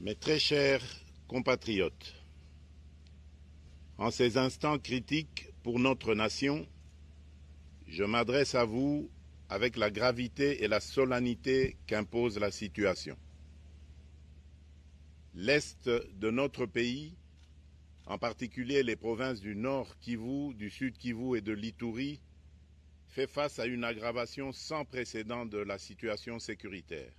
Mes très chers compatriotes, en ces instants critiques pour notre nation, je m'adresse à vous avec la gravité et la solennité qu'impose la situation. L'Est de notre pays, en particulier les provinces du Nord Kivu, du Sud Kivu et de l'Ituri, fait face à une aggravation sans précédent de la situation sécuritaire.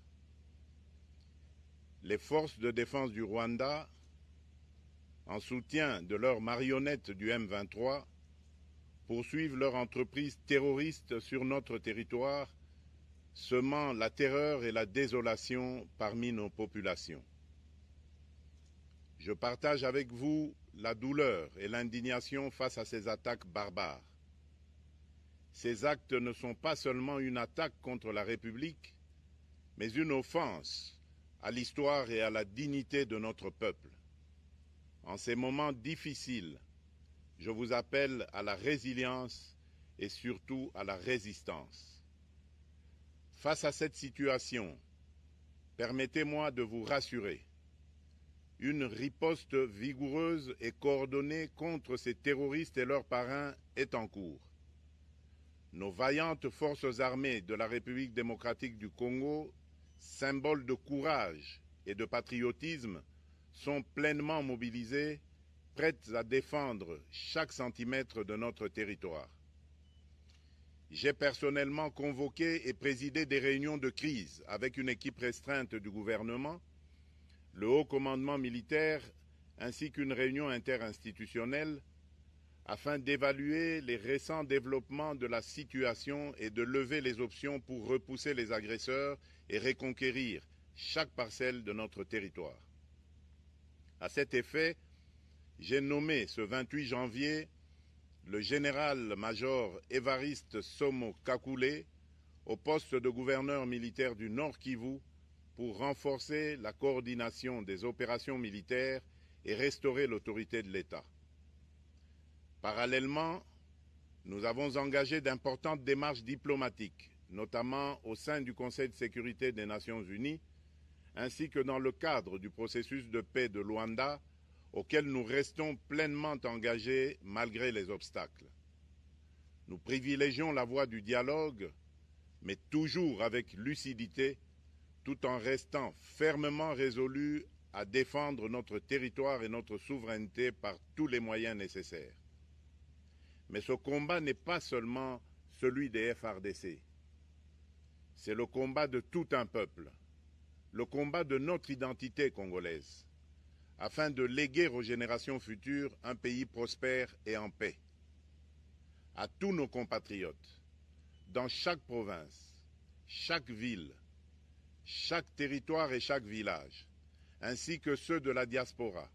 Les forces de défense du Rwanda, en soutien de leurs marionnettes du M23, poursuivent leur entreprise terroriste sur notre territoire, semant la terreur et la désolation parmi nos populations. Je partage avec vous la douleur et l'indignation face à ces attaques barbares. Ces actes ne sont pas seulement une attaque contre la République, mais une offense à l'histoire et à la dignité de notre peuple. En ces moments difficiles, je vous appelle à la résilience et surtout à la résistance. Face à cette situation, permettez-moi de vous rassurer. Une riposte vigoureuse et coordonnée contre ces terroristes et leurs parrains est en cours. Nos vaillantes forces armées de la République démocratique du Congo, symboles de courage et de patriotisme, sont pleinement mobilisées, prêtes à défendre chaque centimètre de notre territoire. J'ai personnellement convoqué et présidé des réunions de crise avec une équipe restreinte du gouvernement, le haut commandement militaire ainsi qu'une réunion interinstitutionnelle afin d'évaluer les récents développements de la situation et de lever les options pour repousser les agresseurs et reconquérir chaque parcelle de notre territoire. À cet effet, j'ai nommé ce 28 janvier le général-major Évariste Somo Kakule au poste de gouverneur militaire du Nord Kivu pour renforcer la coordination des opérations militaires et restaurer l'autorité de l'État. Parallèlement, nous avons engagé d'importantes démarches diplomatiques, notamment au sein du Conseil de sécurité des Nations Unies, ainsi que dans le cadre du processus de paix de Luanda, auquel nous restons pleinement engagés malgré les obstacles. Nous privilégions la voie du dialogue, mais toujours avec lucidité, tout en restant fermement résolus à défendre notre territoire et notre souveraineté par tous les moyens nécessaires. Mais ce combat n'est pas seulement celui des FARDC. C'est le combat de tout un peuple, le combat de notre identité congolaise. afin de léguer aux générations futures un pays prospère et en paix. À tous nos compatriotes, dans chaque province, chaque ville, chaque territoire et chaque village, ainsi que ceux de la diaspora,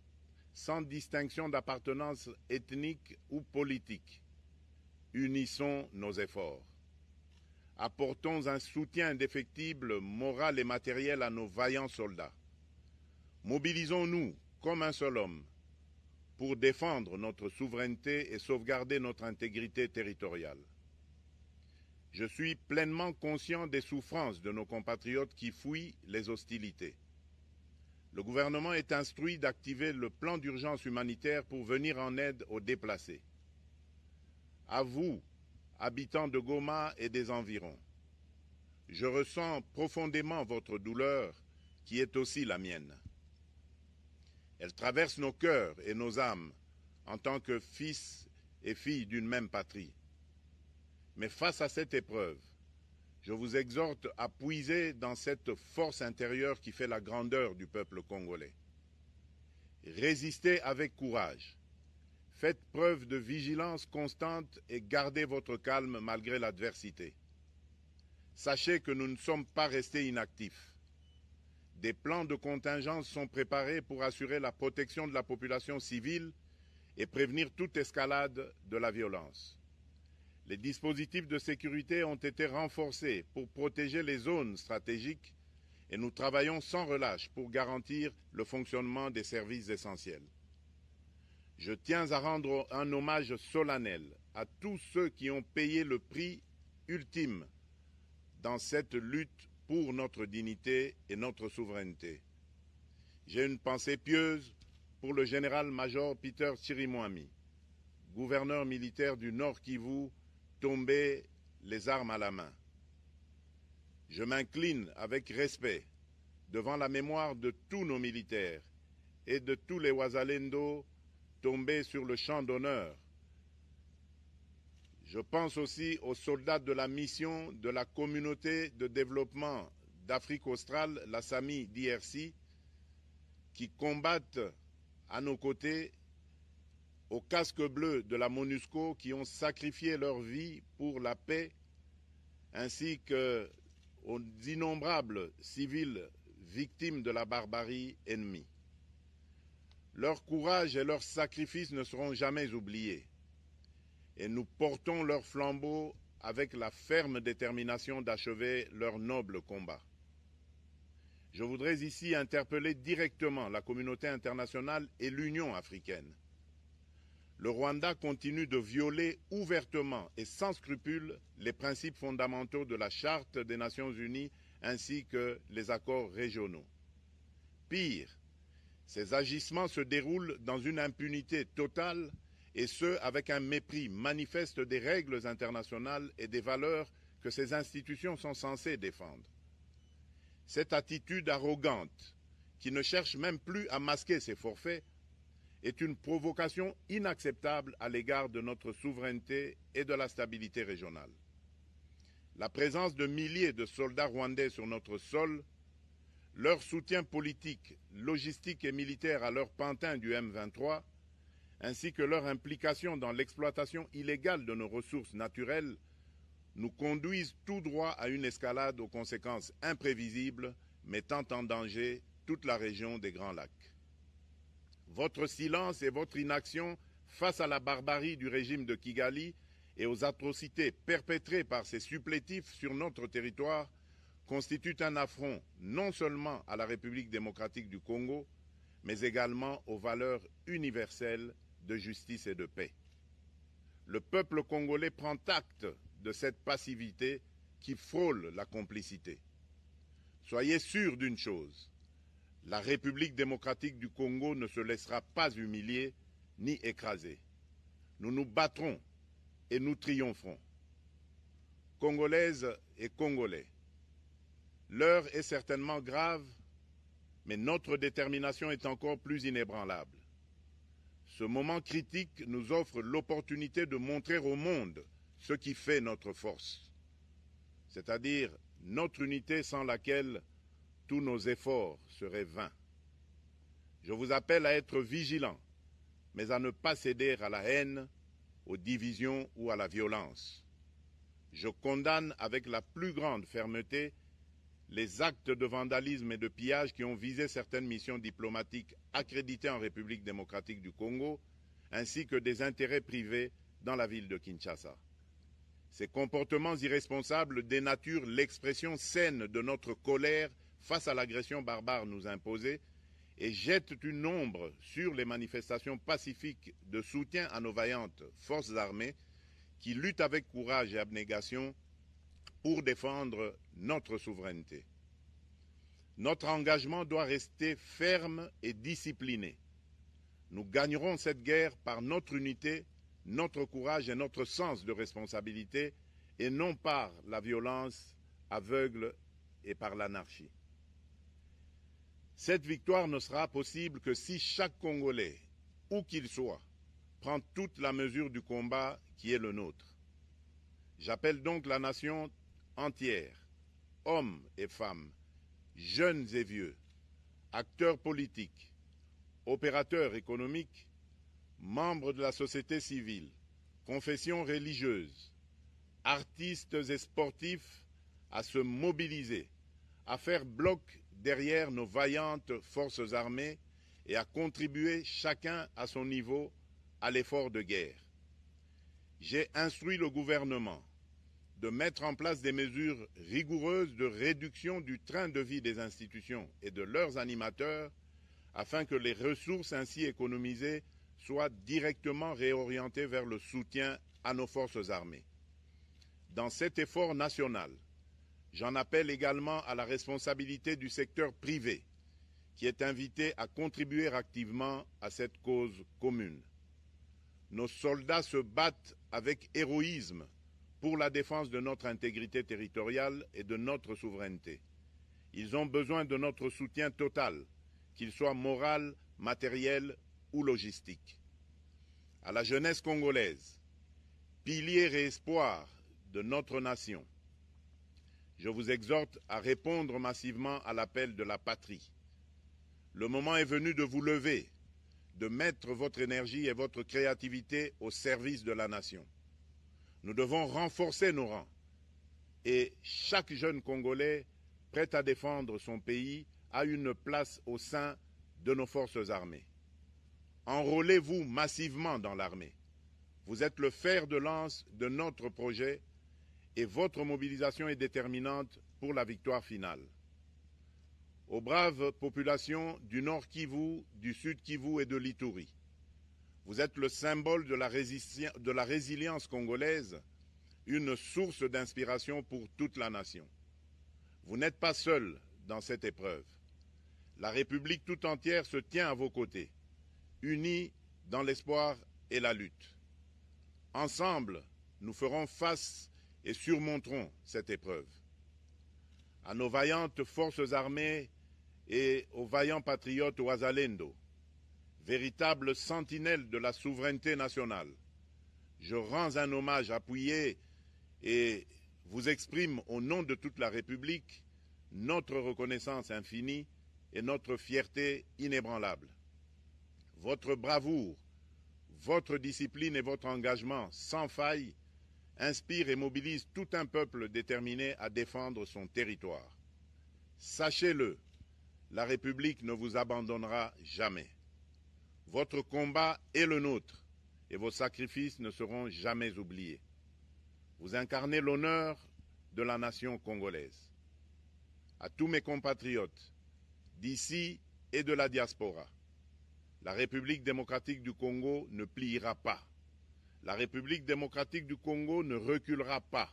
sans distinction d'appartenance ethnique ou politique, unissons nos efforts. Apportons un soutien indéfectible, moral et matériel à nos vaillants soldats. Mobilisons-nous comme un seul homme pour défendre notre souveraineté et sauvegarder notre intégrité territoriale. Je suis pleinement conscient des souffrances de nos compatriotes qui fuient les hostilités. Le gouvernement est instruit d'activer le plan d'urgence humanitaire pour venir en aide aux déplacés. À vous, habitants de Goma et des environs, je ressens profondément votre douleur qui est aussi la mienne. Elle traverse nos cœurs et nos âmes en tant que fils et filles d'une même patrie. Mais face à cette épreuve, je vous exhorte à puiser dans cette force intérieure qui fait la grandeur du peuple congolais. Résistez avec courage. Faites preuve de vigilance constante et gardez votre calme malgré l'adversité. Sachez que nous ne sommes pas restés inactifs. Des plans de contingence sont préparés pour assurer la protection de la population civile et prévenir toute escalade de la violence. Les dispositifs de sécurité ont été renforcés pour protéger les zones stratégiques et nous travaillons sans relâche pour garantir le fonctionnement des services essentiels. Je tiens à rendre un hommage solennel à tous ceux qui ont payé le prix ultime dans cette lutte pour notre dignité et notre souveraineté. J'ai une pensée pieuse pour le général-major Peter Chirimwami, gouverneur militaire du Nord Kivu, tombé les armes à la main. Je m'incline avec respect devant la mémoire de tous nos militaires et de tous les Wazalendo tombés sur le champ d'honneur. Je pense aussi aux soldats de la mission de la communauté de développement d'Afrique australe, la SAMI d'IRC, qui combattent à nos côtés, aux casques bleus de la MONUSCO qui ont sacrifié leur vie pour la paix, ainsi qu'aux innombrables civils victimes de la barbarie ennemie. Leur courage et leur sacrifice ne seront jamais oubliés. Et nous portons leur flambeau avec la ferme détermination d'achever leur noble combat. Je voudrais ici interpeller directement la communauté internationale et l'Union africaine. Le Rwanda continue de violer ouvertement et sans scrupule les principes fondamentaux de la Charte des Nations Unies ainsi que les accords régionaux. Pire, ces agissements se déroulent dans une impunité totale et ce, avec un mépris manifeste des règles internationales et des valeurs que ces institutions sont censées défendre. Cette attitude arrogante, qui ne cherche même plus à masquer ses forfaits, est une provocation inacceptable à l'égard de notre souveraineté et de la stabilité régionale. La présence de milliers de soldats rwandais sur notre sol, leur soutien politique, logistique et militaire à leur pantin du M23, ainsi que leur implication dans l'exploitation illégale de nos ressources naturelles, nous conduisent tout droit à une escalade aux conséquences imprévisibles, mettant en danger toute la région des Grands Lacs. Votre silence et votre inaction face à la barbarie du régime de Kigali et aux atrocités perpétrées par ces supplétifs sur notre territoire constituent un affront non seulement à la République démocratique du Congo, mais également aux valeurs universelles de justice et de paix. Le peuple congolais prend acte de cette passivité qui frôle la complicité. Soyez sûrs d'une chose, la République démocratique du Congo ne se laissera pas humilier ni écraser. Nous nous battrons et nous triompherons. Congolaises et Congolais, l'heure est certainement grave, mais notre détermination est encore plus inébranlable. Ce moment critique nous offre l'opportunité de montrer au monde ce qui fait notre force, c'est-à-dire notre unité sans laquelle tous nos efforts seraient vains. Je vous appelle à être vigilants, mais à ne pas céder à la haine, aux divisions ou à la violence. Je condamne avec la plus grande fermeté les actes de vandalisme et de pillage qui ont visé certaines missions diplomatiques accréditées en République démocratique du Congo, ainsi que des intérêts privés dans la ville de Kinshasa. Ces comportements irresponsables dénaturent l'expression saine de notre colère face à l'agression barbare nous imposée et jettent une ombre sur les manifestations pacifiques de soutien à nos vaillantes forces armées qui luttent avec courage et abnégation pour défendre notre souveraineté. Notre engagement doit rester ferme et discipliné. Nous gagnerons cette guerre par notre unité, notre courage et notre sens de responsabilité, et non par la violence aveugle et par l'anarchie. Cette victoire ne sera possible que si chaque Congolais, où qu'il soit, prend toute la mesure du combat qui est le nôtre. J'appelle donc la nation entière, hommes et femmes, jeunes et vieux, acteurs politiques, opérateurs économiques, membres de la société civile, confessions religieuses, artistes et sportifs à se mobiliser, à faire bloc derrière nos vaillantes forces armées et à contribuer chacun à son niveau à l'effort de guerre. J'ai instruit le gouvernement de mettre en place des mesures rigoureuses de réduction du train de vie des institutions et de leurs animateurs afin que les ressources ainsi économisées soient directement réorientées vers le soutien à nos forces armées. Dans cet effort national, j'en appelle également à la responsabilité du secteur privé, qui est invité à contribuer activement à cette cause commune. Nos soldats se battent avec héroïsme pour la défense de notre intégrité territoriale et de notre souveraineté. Ils ont besoin de notre soutien total, qu'il soit moral, matériel ou logistique. À la jeunesse congolaise, pilier et espoir de notre nation, je vous exhorte à répondre massivement à l'appel de la patrie. Le moment est venu de vous lever, de mettre votre énergie et votre créativité au service de la nation. Nous devons renforcer nos rangs et chaque jeune Congolais prêt à défendre son pays a une place au sein de nos forces armées. Enrôlez-vous massivement dans l'armée. Vous êtes le fer de lance de notre projet et votre mobilisation est déterminante pour la victoire finale. Aux braves populations du Nord Kivu, du Sud Kivu et de l'Ituri, vous êtes le symbole de la résilience congolaise, une source d'inspiration pour toute la nation. Vous n'êtes pas seuls dans cette épreuve. La République tout entière se tient à vos côtés, unis dans l'espoir et la lutte. Ensemble, nous ferons face et surmonterons cette épreuve. À nos vaillantes forces armées et aux vaillants patriotes Ouazalendo, véritables sentinelles de la souveraineté nationale, je rends un hommage appuyé et vous exprime au nom de toute la République notre reconnaissance infinie et notre fierté inébranlable. Votre bravoure, votre discipline et votre engagement sans faille inspirent et mobilisent tout un peuple déterminé à défendre son territoire. Sachez-le, la République ne vous abandonnera jamais. Votre combat est le nôtre et vos sacrifices ne seront jamais oubliés. Vous incarnez l'honneur de la nation congolaise. À tous mes compatriotes d'ici et de la diaspora, la République démocratique du Congo ne pliera pas. La République démocratique du Congo ne reculera pas.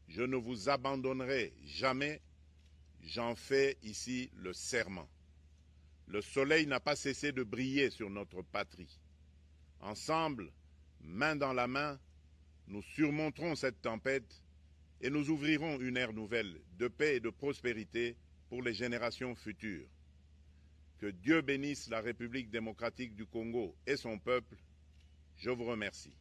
Je ne vous abandonnerai jamais. J'en fais ici le serment. Le soleil n'a pas cessé de briller sur notre patrie. Ensemble, main dans la main, nous surmonterons cette tempête et nous ouvrirons une ère nouvelle de paix et de prospérité pour les générations futures. Que Dieu bénisse la République démocratique du Congo et son peuple. Je vous remercie.